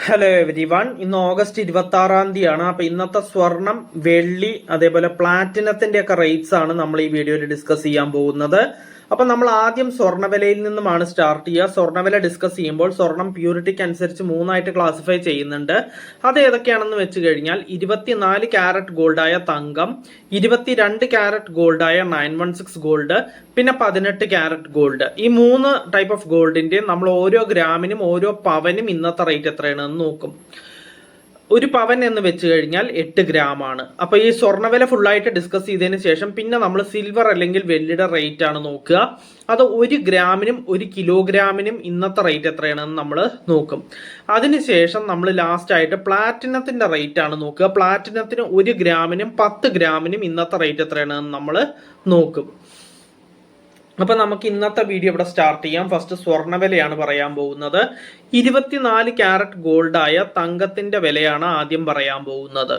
Hello every one. ഇന്ന് August 26 അപ്പൊ ഇന്നത്തെ സ്വർണം, വെള്ളി, അതേപോലെ പ്ലാറ്റിനത്തിന്റെ ഒക്കെ റേറ്റ്സ് ആണ് നമ്മൾ ഈ വീഡിയോയിൽ ഡിസ്കസ് ചെയ്യാൻ പോകുന്നത്. അപ്പൊ നമ്മൾ ആദ്യം സ്വർണ്ണവിലയിൽ നിന്നുമാണ് സ്റ്റാർട്ട് ചെയ്യുക. സ്വർണ്ണവില ഡിസ്കസ് ചെയ്യുമ്പോൾ സ്വർണം പ്യൂരിറ്റിക്ക് അനുസരിച്ച് മൂന്നായിട്ട് ക്ലാസിഫൈ ചെയ്യുന്നുണ്ട്. അത് ഏതൊക്കെയാണെന്ന് വെച്ച് കഴിഞ്ഞാൽ 24 ക്യാരറ്റ് ഗോൾഡായ തങ്കം, 22 ക്യാരറ്റ് ഗോൾഡായ 916 ഗോൾഡ്, പിന്നെ 18 ക്യാരറ്റ് ഗോൾഡ്. ഈ മൂന്ന് ടൈപ്പ് ഓഫ് ഗോൾഡിന്റെ നമ്മൾ ഓരോ ഗ്രാമിനും ഓരോ പവനും ഇന്നത്തെ റേറ്റ് എത്രയാണെന്ന് നോക്കും. ഒരു പവൻ എന്ന് വെച്ച് കഴിഞ്ഞാൽ 8 ഗ്രാം ആണ്. അപ്പൊ ഈ സ്വർണ്ണവില ഫുള്ളായിട്ട് ഡിസ്കസ് ചെയ്തതിന് ശേഷം പിന്നെ നമ്മൾ സിൽവർ അല്ലെങ്കിൽ വെള്ളിയുടെ റേറ്റ് ആണ് നോക്കുക. അത് 1 ഗ്രാമിനും 1 കിലോഗ്രാമിനും ഇന്നത്തെ റേറ്റ് എത്രയാണെന്ന് നമ്മൾ നോക്കും. അതിനുശേഷം നമ്മൾ ലാസ്റ്റ് ആയിട്ട് പ്ലാറ്റിനത്തിന്റെ റേറ്റ് ആണ് നോക്കുക. പ്ലാറ്റിനത്തിന് 1 ഗ്രാമിനും 10 ഗ്രാമിനും ഇന്നത്തെ റേറ്റ് എത്രയാണെന്ന് നമ്മൾ നോക്കും. അപ്പൊ നമുക്ക് ഇന്നത്തെ വീഡിയോ ഇവിടെ സ്റ്റാർട്ട് ചെയ്യാം. ഫസ്റ്റ് സ്വർണ്ണവിലയാണ് പറയാൻ പോകുന്നത്. 24 ക്യാരറ്റ് ഗോൾഡായ തങ്കത്തിന്റെ വിലയാണ് ആദ്യം പറയാൻ പോകുന്നത്.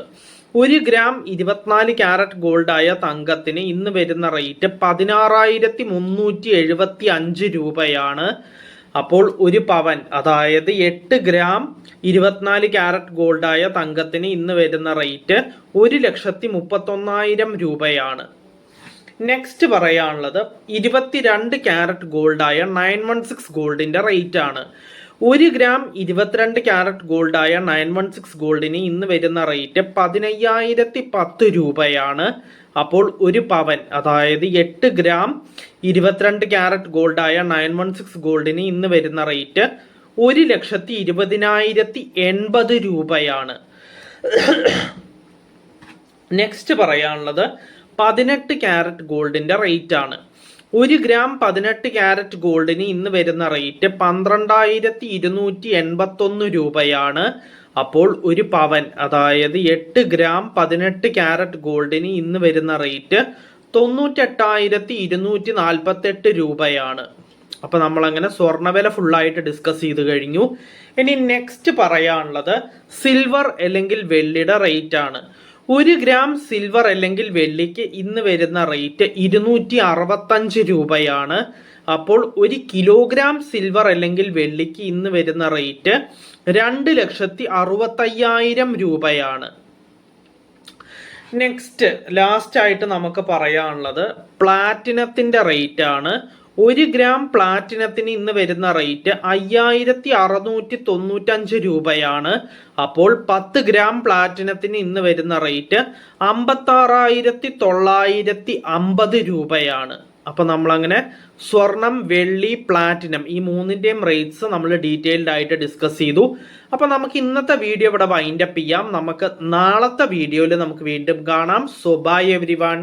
1 ഗ്രാം 24 ക്യാരറ്റ് ഗോൾഡായ തങ്കത്തിന് ഇന്ന് വരുന്ന റേറ്റ് 16,375 രൂപയാണ്. അപ്പോൾ ഒരു പവൻ, അതായത് 8 ഗ്രാം 24 ക്യാരറ്റ് ഗോൾഡായ തങ്കത്തിന് ഇന്ന് വരുന്ന റേറ്റ് 1,31,000 രൂപയാണ്. നെക്സ്റ്റ് പറയാനുള്ളത് 22 ക്യാരറ്റ് ഗോൾഡായ 916 ഗോൾഡിന്റെ റേറ്റ് ആണ്. 1 ഗ്രാം 22 ക്യാരറ്റ് ഗോൾഡായ 916 ഗോൾഡിന് ഇന്ന് വരുന്ന റേറ്റ് 15,010 രൂപയാണ്. അപ്പോൾ ഒരു പവൻ, അതായത് 8 ഗ്രാം 22 ക്യാരറ്റ് ഗോൾഡായ 916 ഗോൾഡിന് ഇന്ന് വരുന്ന റേറ്റ് 1,20,080 രൂപയാണ്. നെക്സ്റ്റ് പറയാനുള്ളത് 18 ക്യാരറ്റ് ഗോൾഡിന്റെ റേറ്റ് ആണ്. 1 ഗ്രാം 18 ക്യാരറ്റ് ഗോൾഡിന് ഇന്ന് വരുന്ന റേറ്റ് 12,281 രൂപയാണ്. അപ്പോൾ ഒരു പവൻ, അതായത് 8 ഗ്രാം 18 ക്യാരറ്റ് ഗോൾഡിന് ഇന്ന് വരുന്ന റേറ്റ് 98,248 രൂപയാണ്. അപ്പൊ നമ്മൾ അങ്ങനെ സ്വർണ്ണവില ഫുള്ളായിട്ട് ഡിസ്കസ് ചെയ്ത് കഴിഞ്ഞു. ഇനി നെക്സ്റ്റ് പറയാനുള്ളത് സിൽവർ അല്ലെങ്കിൽ വെള്ളിയുടെ റേറ്റ് ആണ്. 1 ഗ്രാം സിൽവർ അല്ലെങ്കിൽ വെള്ളിക്ക് ഇന്ന് വരുന്ന റേറ്റ് 265 രൂപയാണ്. അപ്പോൾ 1 കിലോഗ്രാം സിൽവർ അല്ലെങ്കിൽ വെള്ളിക്ക് ഇന്ന് വരുന്ന റേറ്റ് 2,65,000 രൂപയാണ്. നെക്സ്റ്റ് ലാസ്റ്റ് ആയിട്ട് നമുക്ക് പറയാനുള്ളത് പ്ലാറ്റിനത്തിന്റെ റേറ്റ് ആണ്. 1 ഗ്രാം പ്ലാറ്റിനത്തിന് ഇന്ന് വരുന്ന റേറ്റ് 5,695 രൂപയാണ്. അപ്പോൾ 10 ഗ്രാം പ്ലാറ്റിനത്തിന് ഇന്ന് വരുന്ന റേറ്റ് 56,950 രൂപയാണ്. അപ്പൊ നമ്മളങ്ങനെ സ്വർണം, വെള്ളി, പ്ലാറ്റിനം ഈ മൂന്നിന്റെയും റേറ്റ്സ് നമ്മൾ ഡീറ്റെയിൽഡ് ആയിട്ട് ഡിസ്കസ് ചെയ്തു. അപ്പൊ നമുക്ക് ഇന്നത്തെ വീഡിയോ ഇവിടെ വൈൻഡ് അപ്പ് ചെയ്യാം. നമുക്ക് നാളത്തെ വീഡിയോയിൽ നമുക്ക് വീണ്ടും കാണാം. So bye everyone.